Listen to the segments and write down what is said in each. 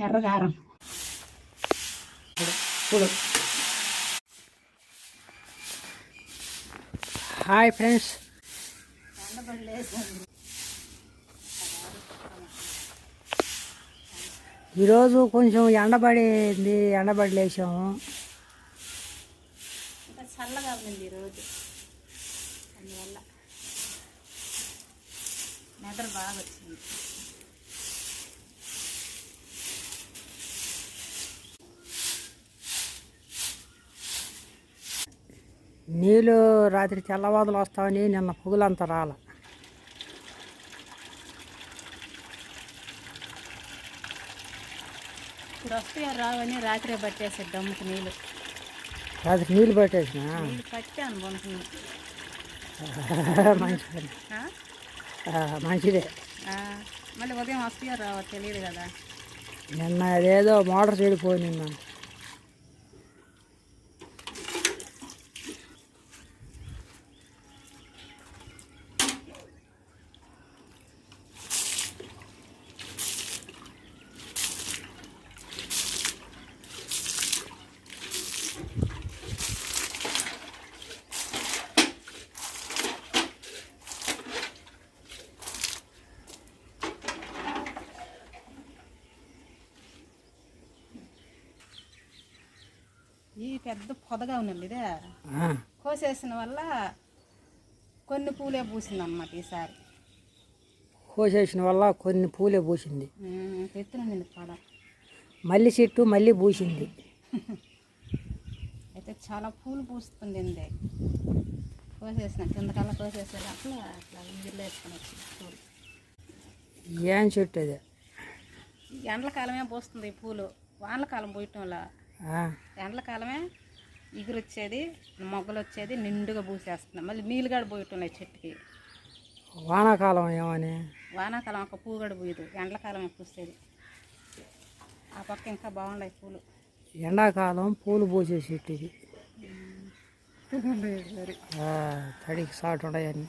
ఎర్రగారం ఇప్పుడు hi friends, ఈరోజు కొంచెం ఎండబడింది, ఎండబడి లేచాము. ఇంకా చల్లగా ఉంది ఈరోజు, అందువల్ల నిద్ర బాగా వచ్చింది. నీళ్ళు రాత్రి తెల్లవాదులు వస్తామని నిన్న పొగులంతా రాల. ఇప్పుడు వస్తాయో రావని రాత్రే పట్టేసాడు దమ్ముకు నీళ్ళు. రాత్రి నీళ్ళు పట్టేసిన నీళ్ళు పట్టి అనుకుంటున్నాం. మంచి పని, మంచిదే. మళ్ళీ ఉదయం వస్తాయో రావో తెలియదు కదా. నిన్న అదేదో మోటార్ చెడిపోయింది. ఈ పెద్ద పొదగా ఉన్నది ఇదే కోసేసిన వల్ల కొన్ని పూలే పూసింది అన్నమాట. ఈసారి కోసేసిన వల్ల కొన్ని పూలే పూసింది. ఎత్తునండి పొద, మల్లి చెట్టు మళ్ళీ పూసింది. అయితే చాలా పూలు పూస్తుంది. అండి కోసేసిన కిందకల్లా కోసేసారు. అట్లా అట్లా ఇంజిల్లో వేసుకొని వచ్చింది పూలు. ఏం చెట్టు అది? ఎండలకాలమే పూస్తుంది ఈ పూలు. వానలకాలం పోయటం వల్ల ఎండలకాలమే ఇగురు వచ్చేది, మొగ్గలు వచ్చేది, నిండుగా పూసేస్తుంది. మళ్ళీ నీళ్ళు గడ పోయటం చెట్టుకి. వానాకాలం ఏమని? వానాకాలం ఒక పువ్వు గడ పోయదు, ఎండలకాలమే పూసేది. ఆ పక్క ఇంకా బాగున్నాయి పూలు. ఎండాకాలం పూలు పూసే చెట్టు ఇది. తడికి సాటు ఉన్నాయని.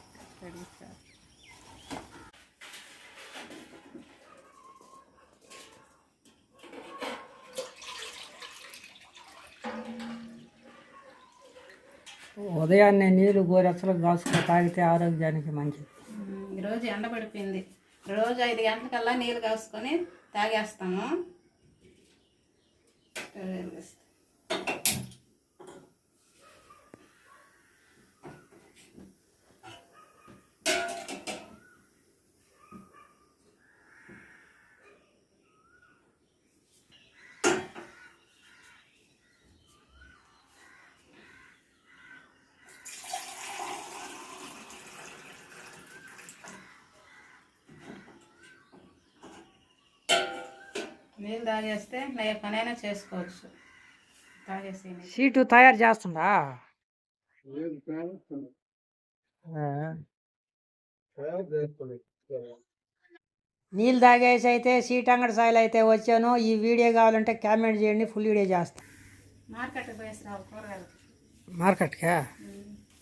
ఉదయాన్నే నీళ్ళు గోరెచ్చలు కాసుకొని తాగితే ఆరోగ్యానికి మంచిది. ఈరోజు ఎండ పడిపోయింది. రోజు 5 గంటలకల్లా నీళ్ళు కాసుకొని తాగేస్తాము. నీళ్ళు తాగేస్తే ఏ పనైనా చేసుకోవచ్చు. తాగేసి సీటు తయారు చేస్తుందా? నీళ్ళు తాగేసి అయితే సీట్ అంగడి సాయిల్ అయితే వచ్చాను. ఈ వీడియో కావాలంటే కామెంట్ చేయండి, ఫుల్ వీడియో చేస్తాను. మార్కెట్కి పోయేసి రావు కూరగాయలు.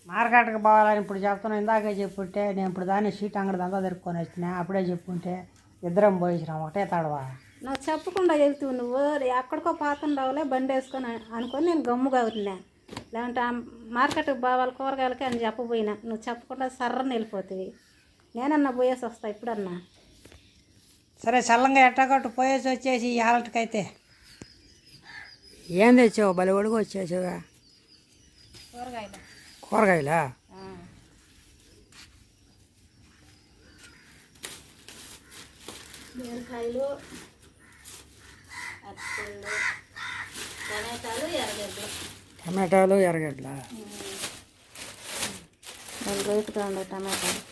మార్కెట్కి పోవాలని ఇప్పుడు చెప్తున్నాను. ఇందాకే చెప్పుంటే నేను ఇప్పుడు దాన్ని సీట్ అంగడి అంతా జరుపుకొని వచ్చినా. అప్పుడే చెప్పుంటే ఇద్దరం పోయించినాం ఒకటే తడవా. నాకు చెప్పకుండా వెళ్తూ నువ్వు ఎక్కడికో పోతుండవులే బండి వేసుకొని అనుకొని నేను గమ్ముగా ఉన్నా. లేదంటే మార్కెట్కి పోవాలి కూరగాయలకి అని చెప్పబోయినా. నువ్వు చెప్పకుండా సర్రని వెళ్ళిపోతుంది. నేనన్నా పోయేసి వస్తా ఇప్పుడన్నా. సరే, చల్లంగా ఎట్టగట్టు పోయేసి వచ్చేసి ఈ ఆలటికైతే ఏం తెచ్చావు? బలి ఒడుగు వచ్చేసావుగా. కూరగాయలా? బీరకాయలు, అరటిపళ్ళు, టమాటాలు, ఎర్రగడ్డలు. టమాటాలు, ఎర్రగడ్డల రేపుగా ఉండే టమాటాలు.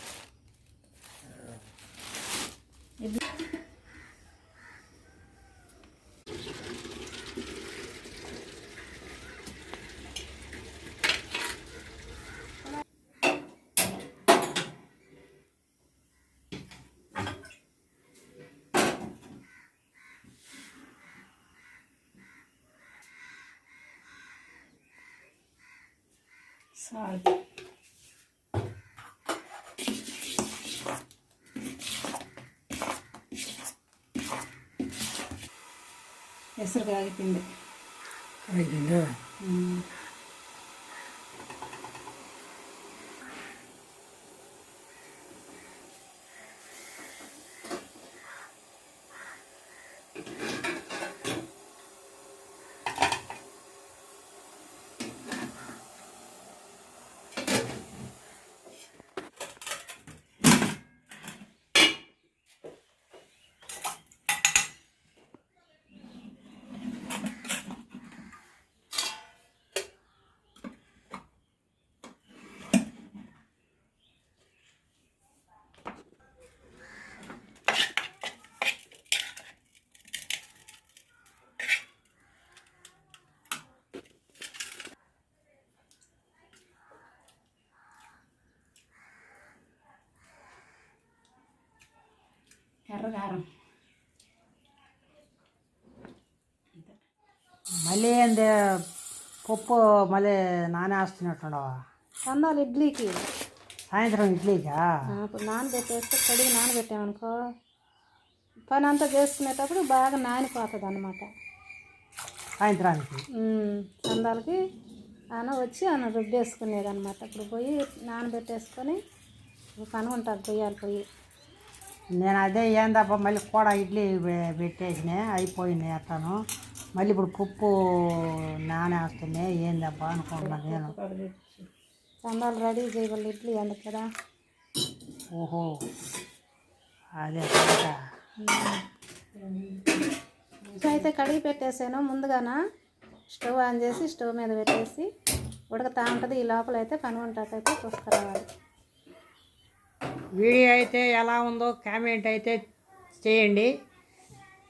salt. ఎసురు కాగిపోయింది. అయిపోయిందా? ఎర్రగారం మళ్ళీ ఏంది పప్పు మళ్ళీ నానేస్తున్నట్టున్నావా? చందాలు ఇడ్లీకి సాయంత్రం ఇడ్లీకా? ఇప్పుడు నానబెట్టేస్తే కడిగి నానబెట్టామనుకో పని అంతా చేసుకునేటప్పుడు బాగా నానిపోతుంది అనమాట. సాయంత్రానికి చందాలకి వచ్చి రుబ్బేసుకునేది అనమాట. ఇప్పుడు పోయి నానబెట్టేసుకొని పని ఉంటుంది పొయ్యాలి పొయ్యి. నేను అదే ఏందప్ప మళ్ళీ కూడా ఇడ్లీ పెట్టేసినాయి అయిపోయినాయి అట్టాను. మళ్ళీ ఇప్పుడు పప్పు నానేస్తున్నాయి ఏందబ్బా అనుకుంటున్నాను నేను. చందాలు రెడీ చేయగల ఇడ్లీ అందుకు కదా. ఓహో అదే అయితే కడిగి పెట్టేసాను ముందుగాన. స్టవ్ ఆన్ చేసి స్టవ్ మీద పెట్టేసి ఉడకతా ఉంటుంది. ఈ లోపల అయితే పని ఉంటాకైతే చూసుకురావాలి. వీడియో అయితే ఎలా ఉందో కామెంట్ అయితే చేయండి.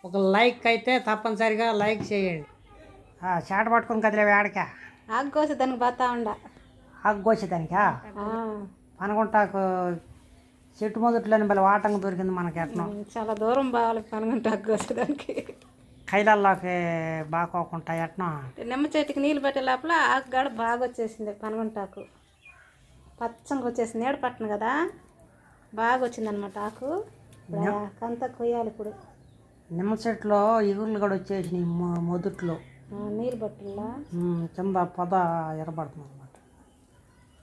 ఒక లైక్ అయితే తప్పనిసరిగా లైక్ చేయండి. చాట పట్టుకొని కదిలే వేడకా ఆగ్గోసి దానికి పోతా ఉండ ఆగ్గోసేదానికా? పనుకుంటాకు చెట్టు మొదట్లోని మళ్ళీ వాటంగా దొరికింది మనకి ఎట్నో. చాలా దూరం బావాలి పనుకుంటా ఆగ్గోసేదానికి. కైలల్లోకి బాకోకుండా ఎట్నో. నిమ్మ చెట్టుకి నీళ్ళు పెట్టే లోపల ఆకుగాడ బాగా వచ్చేసింది పనుకుంటాకు. పచ్చంగా వచ్చేసింది. నీడ పట్టను కదా బాగా వచ్చిందనమాట ఆకు. కంతా కొయ్యాలి ఇప్పుడు. నిమ్మ చెట్లో ఎగురులు కూడా వచ్చేసినాయి మొదట్లో. నీళ్ళు పట్టుల్లా కింద పొద ఎర్రబడుతుంది అనమాట.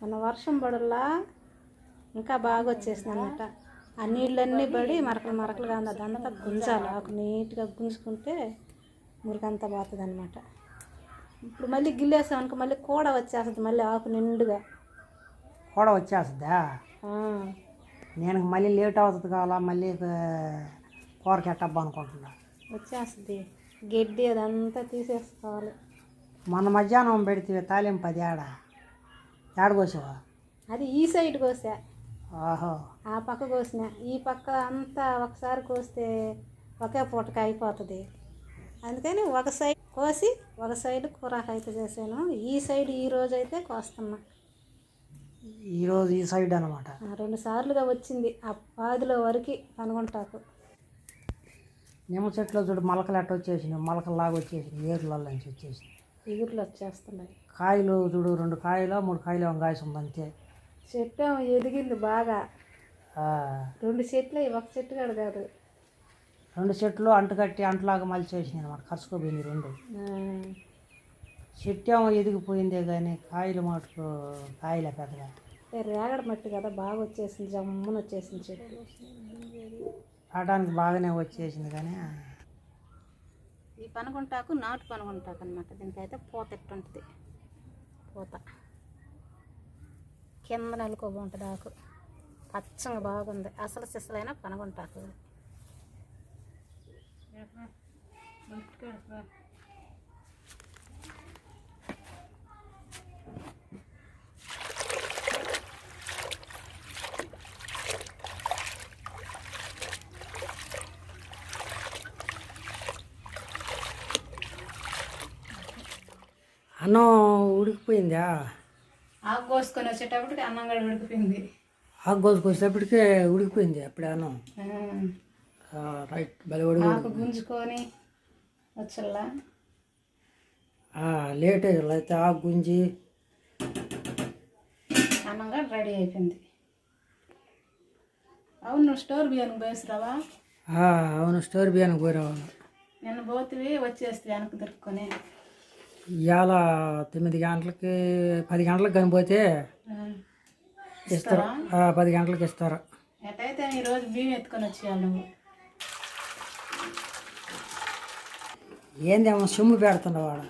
మన వర్షం పడల్లా ఇంకా బాగా వచ్చేసింది అనమాట. ఆ నీళ్ళన్నీ పడి మరకలు మరకలుగా ఉంది. అదంతా గుంజాలి. ఆకు నీట్గా గుంజుకుంటే మురికంతా పోతుంది అనమాట. ఇప్పుడు మళ్ళీ గిల్లేసామనుకో మళ్ళీ కూడ వచ్చేస్తుంది. మళ్ళీ ఆకు నిండుగా కూడా వచ్చేస్తుందా? నేను మళ్ళీ లేట్ అవుతుంది కావాలా మళ్ళీ కూరకి ఎట్టబ్బా అనుకుంటున్నా. వచ్చేస్తుంది గడ్డి అదంతా తీసేసుకోవాలి. మొన్న మధ్యాహ్నం పెడితే తాలింపు అది ఏడకోసావా? అది ఈ సైడ్ కోసా. ఆహో ఆ పక్క కోసిన ఈ పక్క అంతా ఒకసారి కోస్తే ఒకే పూటకి అయిపోతుంది. అందుకని ఒక సైడ్ కోసి ఒక సైడ్ కూరకు అయితే చేశాను. ఈ సైడ్ ఈ రోజు అయితే కోస్తున్నా. ఈరోజు ఈ సైడ్ అనమాట. 2 సార్లుగా వచ్చింది ఆ పాదిలో వరకు పనుకుంటాకు. నిమ్మ చెట్లో చూడు మొలకలు ఎట్ట వచ్చేసినాయి. మొలకల్లాగా వచ్చేసినాయి. ఏర్లలో నుంచి వచ్చేసినాయి. ఎగురులు వచ్చేస్తున్నాయి. కాయలు చూడు 2 కాయలు 3 కాయలు కాసి ఉంది అంతే. చెట్టు ఎదిగింది బాగా. 2 చెట్లు ఒక చెట్టు కాదు కాదు 2 చెట్లు అంటుకట్టి అంటలాగా మలిచేసినాయి అనమాట. ఖర్చుకోపోయింది 2. చెట్టు ఏమో ఎదిగిపోయిందే కానీ కాయలు మటుకు కాయలే పెద్దగా. రేగడ మట్టి కదా బాగా వచ్చేసింది. జమ్మున వచ్చేసింది చెట్టు. రావడానికి బాగానే వచ్చేసింది కానీ ఈ పనుకుంటాకు నాటు పనుకుంటాకు అనమాట. దీనికైతే పూత ఎట్టుంటుంది. పూత కింద నలుకో బాగుంటుంది. ఆకు పచ్చంగా బాగుంది. అసలు సిసలైన పనుకుంటాకు. అన్నం ఉడికిపోయిందా? ఆకు కోసుకొని వచ్చేటప్పటికి అన్నం కూడా ఉడికిపోయింది. ఆకు కోసుకొచ్చేటప్పటికే ఉడికిపోయింది అప్పుడే అన్నం. రైట్ భలే ఉడికి. ఆకు గుంజుకొని వచ్చల్లా లేట్ అయ్యి అయితే ఆకు గుంజి అన్నం కూడా రెడీ అయిపోయింది. అవును నువ్వు స్టోర్ బియ్యానికి పోయేసిరావా? అవును స్టోర్ బియ్యానికి పోయిరావాలి. నిన్న పోతివి వచ్చేస్తే వెనక్కి దొరుకుని ఇవాళ 9 గంటలకి 10 గంటలకు కనిపోతే ఇస్తారు. 10 గంటలకు ఇస్తారు. ఎటైతే ఈరోజు బియ్యం ఎత్తుకొని వచ్చేయాలి నువ్వు. ఏందేమో సొమ్ము పెడుతున్నావు వాడు.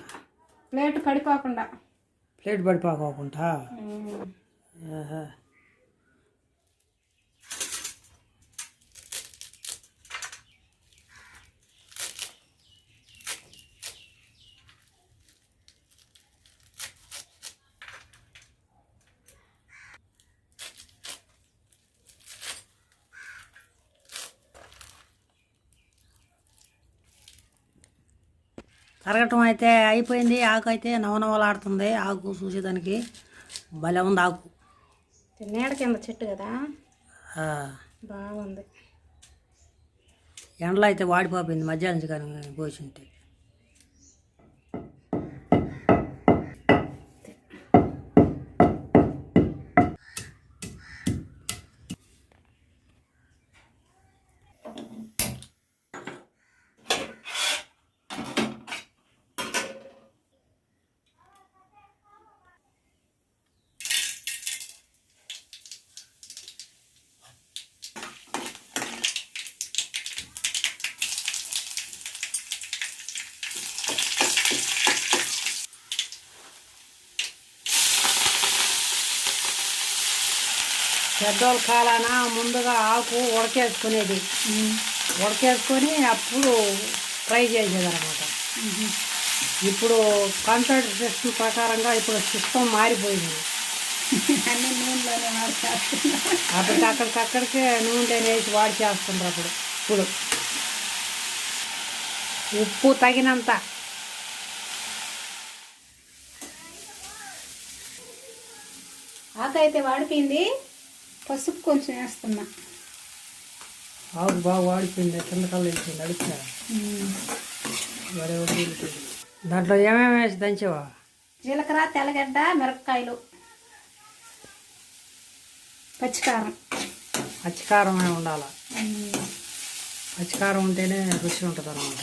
ప్లేట్ పడిపోకుండా. ప్లేట్ పడిపోకుండా. తరగటం అయితే అయిపోయింది. ఆకు అయితే నవనవలాడుతుంది. ఆకు చూసేదానికి భలే ఉంది ఆకు. నీడ కింద చెట్టు కదా, బాగుంది. ఎండలో అయితే వాడిపోయింది మధ్యాహ్నం నుంచి కానీ పోసింటే. పెద్దోళ్ళ కాలాన ముందుగా ఆకు ఉడకేసుకునేది. ఉడకేసుకొని అప్పుడు ఫ్రై చేసేది అనమాట. ఇప్పుడు కంప్యూటర్ సిస్టమ్ ప్రకారంగా ఇప్పుడు సిస్టమ్ మారిపోయింది. అన్ని నూనెలోనే వాడుతారు. అక్కడికక్కడికే నూనె వేసి వాడి చేస్తుండ్రు. ఇప్పుడు ఉప్పు తగినంత. ఆకు అయితే వాడిపోయింది. పసుపు కొంచెం వేస్తున్నా. ఆకు బాగా వాడిపోయింది. కిందకల్లా వెళ్ళిపోయింది. అడిగా దాంట్లో ఏమేమి వేసి దంచేవా? జీలకర్ర, తెల్లగడ్డ, మిరపకాయలు, పచ్చికారం. పచ్చికారమే ఉండాలి. పచ్చికారం ఉంటేనే రుచి ఉంటుంది అన్నమాట.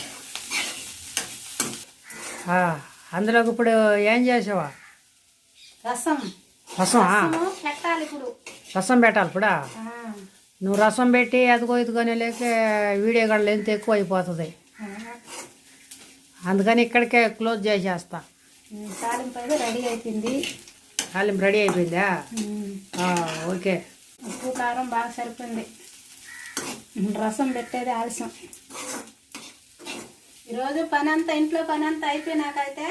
అందులోకి ఇప్పుడు ఏం చేసావా? రసం. రసమా? పెట్టాలి ఇప్పుడు. రసం పెట్టాలి ఇప్పుడా? నువ్వు రసం పెట్టి అదిగో ఇదిగోనే లేక వీడియో కూడా లెంత్ ఎక్కువ అయిపోతుంది. అందుకని ఇక్కడికే క్లోజ్ చేసేస్తా. తాలింపు అయితే రెడీ అయిపోయింది. తాలింపు రెడీ అయిపోయిందా? ఓకే. ఉప్పు కారం బాగా సరిపోయింది. రసం పెట్టేది ఆలస్యం. ఈరోజు ఇంట్లో పని అంతా అయిపోయినాకైతే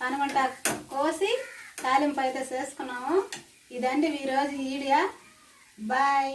పనమంట కోసి తాలింపు అయితే చేసుకున్నాము. ఇదండి ఈరోజు వీడియో. బాయ్.